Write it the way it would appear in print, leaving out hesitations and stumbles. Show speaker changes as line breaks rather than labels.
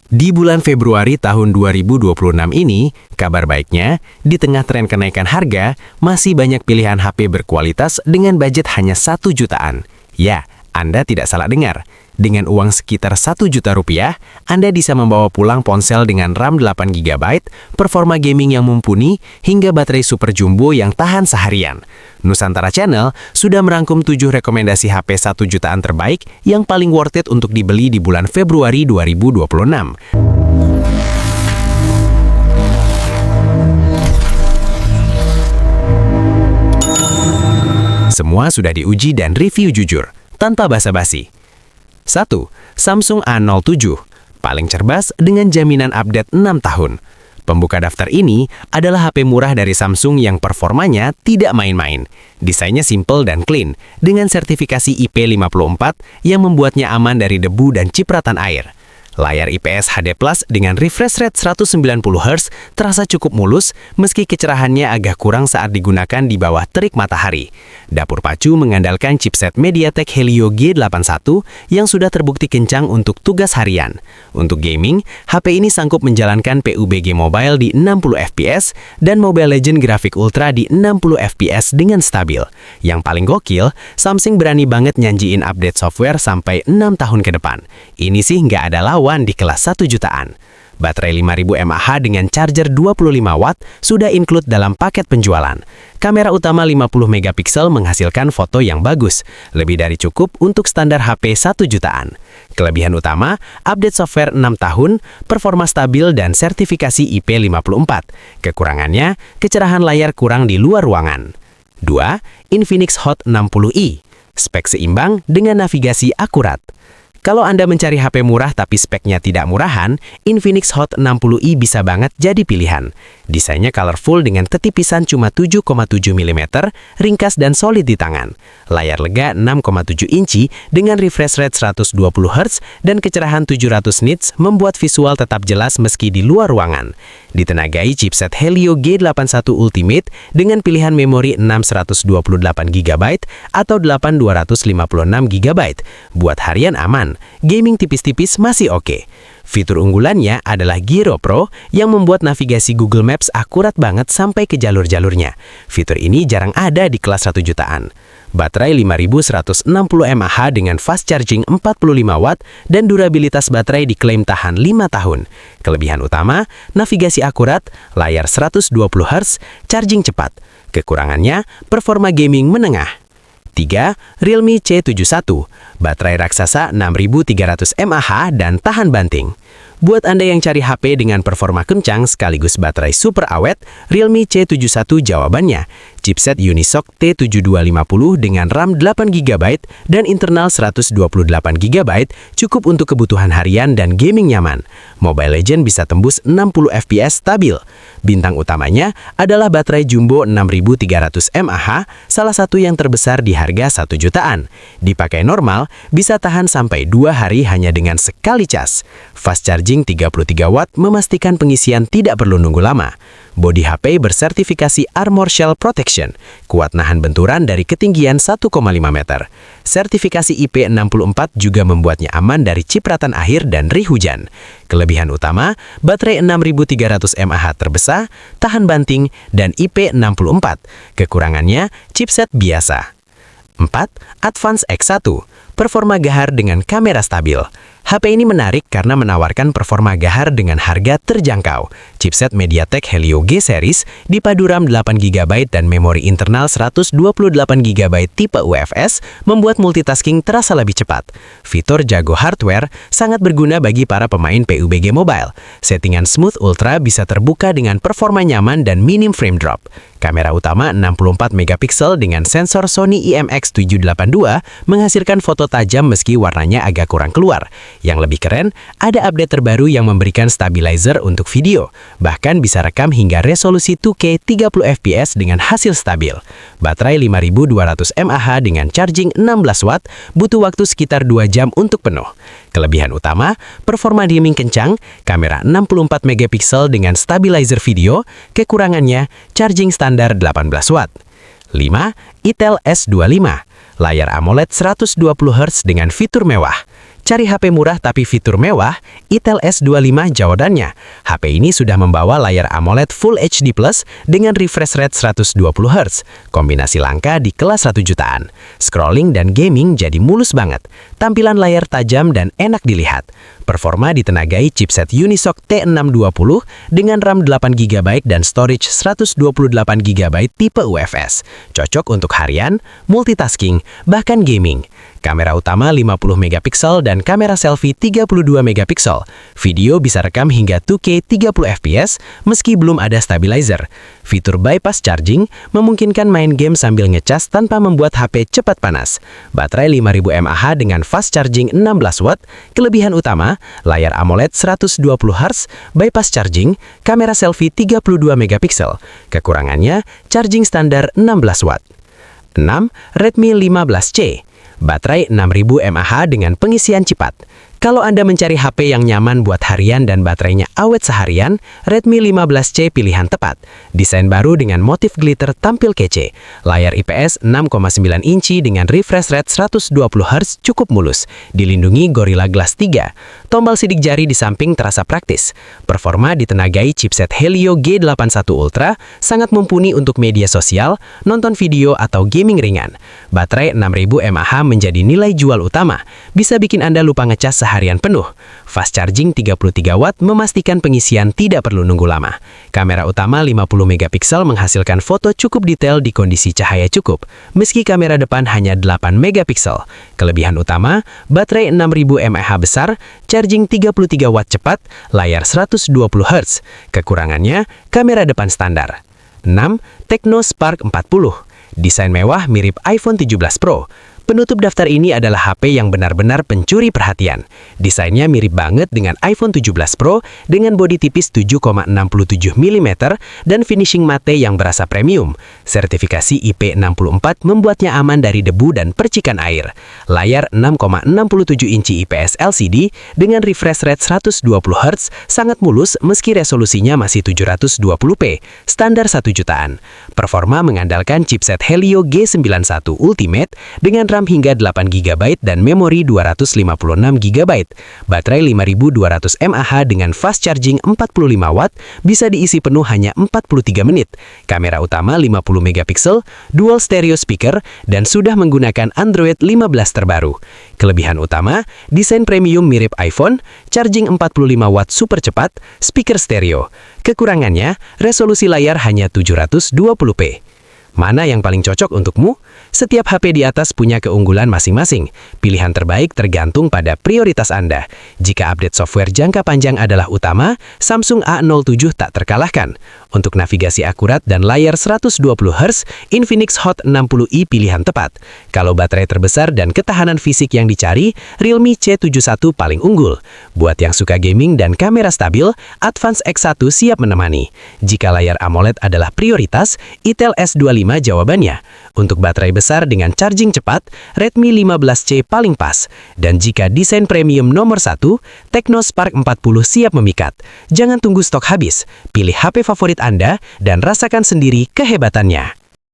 Di bulan Februari tahun 2026 ini, kabar baiknya, di tengah tren kenaikan harga, masih banyak pilihan HP berkualitas dengan budget hanya 1 jutaan. Ya, Anda tidak salah dengar. Dengan uang sekitar 1 juta rupiah, Anda bisa membawa pulang ponsel dengan RAM 8 GB, performa gaming yang mumpuni, hingga baterai super jumbo yang tahan seharian. Nusantara Channel sudah merangkum 7 rekomendasi HP 1 jutaan terbaik yang paling worth it untuk dibeli di bulan Februari 2026. Semua sudah diuji dan review jujur, tanpa basa-basi. 1. Samsung A07, paling cerdas dengan jaminan update 6 tahun. Pembuka daftar ini adalah HP murah dari Samsung yang performanya tidak main-main. Desainnya simple dan clean, dengan sertifikasi IP54 yang membuatnya aman dari debu dan cipratan air. Layar IPS HD Plus dengan refresh rate 190Hz terasa cukup mulus meski kecerahannya agak kurang saat digunakan di bawah terik matahari. Dapur pacu mengandalkan chipset MediaTek Helio G81 yang sudah terbukti kencang untuk tugas harian. Untuk gaming, HP ini sanggup menjalankan PUBG Mobile di 60 fps dan Mobile Legends Grafik Ultra di 60 fps dengan stabil. Yang paling gokil, Samsung berani banget nyanjiin update software sampai 6 tahun ke depan. Ini sih nggak ada lawan di kelas 1 jutaan. Baterai 5000 mAh dengan charger 25 watt sudah include dalam paket penjualan. Kamera utama 50 megapiksel menghasilkan foto yang bagus, lebih dari cukup untuk standar HP 1 jutaan. Kelebihan utama, update software 6 tahun, performa stabil dan sertifikasi IP54. Kekurangannya, kecerahan layar kurang di luar ruangan. 2. Infinix Hot 60i. Spek seimbang dengan navigasi akurat. Kalau Anda mencari HP murah tapi speknya tidak murahan, Infinix Hot 60i bisa banget jadi pilihan. Desainnya colorful dengan ketipisan cuma 7,7 mm, ringkas dan solid di tangan. Layar lega 6,7 inci dengan refresh rate 120Hz dan kecerahan 700 nits membuat visual tetap jelas meski di luar ruangan. Ditenagai chipset Helio G81 Ultimate dengan pilihan memori 628GB atau 8256GB. Buat harian aman, gaming tipis-tipis masih oke. Fitur unggulannya adalah Gyro Pro yang membuat navigasi Google Maps akurat banget sampai ke jalur-jalurnya. Fitur ini jarang ada di kelas 1 jutaan. Baterai 5160 mAh dengan fast charging 45 watt dan durabilitas baterai diklaim tahan 5 tahun. Kelebihan utama, navigasi akurat, layar 120Hz, charging cepat. Kekurangannya, performa gaming menengah. 3. Realme C71, baterai raksasa 6300 mAh dan tahan banting. Buat Anda yang cari HP dengan performa kencang sekaligus baterai super awet, Realme C71 jawabannya. Chipset Unisoc T7250 dengan RAM 8GB dan internal 128GB cukup untuk kebutuhan harian dan gaming nyaman. Mobile Legends bisa tembus 60 fps stabil. Bintang utamanya adalah baterai jumbo 6300 mAh, salah satu yang terbesar di harga 1 jutaan. Dipakai normal, bisa tahan sampai 2 hari hanya dengan sekali cas. Fast charging 33 watt memastikan pengisian tidak perlu nunggu lama. Bodi HP bersertifikasi Armor Shell Protection, kuat nahan benturan dari ketinggian 1,5 meter. Sertifikasi IP64 juga membuatnya aman dari cipratan air dan ri hujan. Kelebihan utama, baterai 6300 mAh terbesar, tahan banting, dan IP64. Kekurangannya, chipset biasa. 4. Advance X1, performa gahar dengan kamera stabil. HP ini menarik karena menawarkan performa gahar dengan harga terjangkau. Chipset MediaTek Helio G series dipadu RAM 8GB dan memori internal 128GB tipe UFS membuat multitasking terasa lebih cepat. Fitur jago hardware sangat berguna bagi para pemain PUBG Mobile. Settingan Smooth Ultra bisa terbuka dengan performa nyaman dan minim frame drop. Kamera utama 64 megapiksel dengan sensor Sony IMX782 menghasilkan foto tajam meski warnanya agak kurang keluar. Yang lebih keren, ada update terbaru yang memberikan stabilizer untuk video. Bahkan bisa rekam hingga resolusi 2K 30 fps dengan hasil stabil. Baterai 5200 mAh dengan charging 16 watt butuh waktu sekitar 2 jam untuk penuh. Kelebihan utama, performa gaming kencang, kamera 64 megapiksel dengan stabilizer video, kekurangannya, charging standar 18 watt. 5. Itel S25, layar AMOLED 120Hz dengan fitur mewah. Cari HP murah tapi fitur mewah? Itel S25 jawabannya. HP ini sudah membawa layar AMOLED Full HD Plus dengan refresh rate 120Hz. Kombinasi langka di kelas 1 jutaan. Scrolling dan gaming jadi mulus banget. Tampilan layar tajam dan enak dilihat. Performa ditenagai chipset Unisoc T620 dengan RAM 8GB dan storage 128GB tipe UFS. Cocok untuk harian, multitasking, bahkan gaming. Kamera utama 50MP dan kamera selfie 32MP. Video bisa rekam hingga 2K 30fps meski belum ada stabilizer. Fitur bypass charging memungkinkan main game sambil ngecas tanpa membuat HP cepat panas. Baterai 5000 mAh dengan fast charging 16W. Kelebihan utama, layar AMOLED 120Hz, bypass charging, kamera selfie 32MP. Kekurangannya, charging standar 16W. 6. Redmi 15C. Baterai 6000 mAh dengan pengisian cepat. Kalau Anda mencari HP yang nyaman buat harian dan baterainya awet seharian, Redmi 15C pilihan tepat. Desain baru dengan motif glitter tampil kece. Layar IPS 6,9 inci dengan refresh rate 120Hz cukup mulus. Dilindungi Gorilla Glass 3. Tombol sidik jari di samping terasa praktis. Performa ditenagai chipset Helio G81 Ultra, sangat mumpuni untuk media sosial, nonton video atau gaming ringan. Baterai 6000 mAh menjadi nilai jual utama. Bisa bikin Anda lupa ngecas seharian penuh. Fast charging 33W memastikan pengisian tidak perlu nunggu lama. Kamera utama 50MP menghasilkan foto cukup detail di kondisi cahaya cukup, meski kamera depan hanya 8MP. Kelebihan utama, baterai 6000 mAh besar, charging 33W cepat, layar 120Hz. Kekurangannya, kamera depan standar. 6. Tecno Spark 40. Desain mewah mirip iPhone 17 Pro. Penutup daftar ini adalah HP yang benar-benar pencuri perhatian. Desainnya mirip banget dengan iPhone 17 Pro dengan bodi tipis 7,67mm dan finishing mate yang berasa premium. Sertifikasi IP64 membuatnya aman dari debu dan percikan air. Layar 6,67 inci IPS LCD dengan refresh rate 120Hz sangat mulus meski resolusinya masih 720p, standar 1 jutaan. Performa mengandalkan chipset Helio G91 Ultimate dengan RAM hingga 8GB dan memori 256GB. Baterai 5200 mAh dengan fast charging 45W bisa diisi penuh hanya 43 menit. Kamera utama 50MP, dual stereo speaker, dan sudah menggunakan Android 15 terbaru. Kelebihan utama, desain premium mirip iPhone, charging 45W super cepat, speaker stereo. Kekurangannya, resolusi layar hanya 720p. Mana yang paling cocok untukmu? Setiap HP di atas punya keunggulan masing-masing. Pilihan terbaik tergantung pada prioritas Anda. Jika update software jangka panjang adalah utama, Samsung A07 tak terkalahkan. Untuk navigasi akurat dan layar 120Hz, Infinix Hot 60i pilihan tepat. Kalau baterai terbesar dan ketahanan fisik yang dicari, Realme C71 paling unggul. Buat yang suka gaming dan kamera stabil, Advance X1 siap menemani. Jika layar AMOLED adalah prioritas, Itel S25 jawabannya. Untuk baterai besar dengan charging cepat, Redmi 15C paling pas. Dan jika desain premium nomor 1, Tecno Spark 40 siap memikat. Jangan tunggu stok habis. Pilih HP favorit Anda dan rasakan sendiri kehebatannya.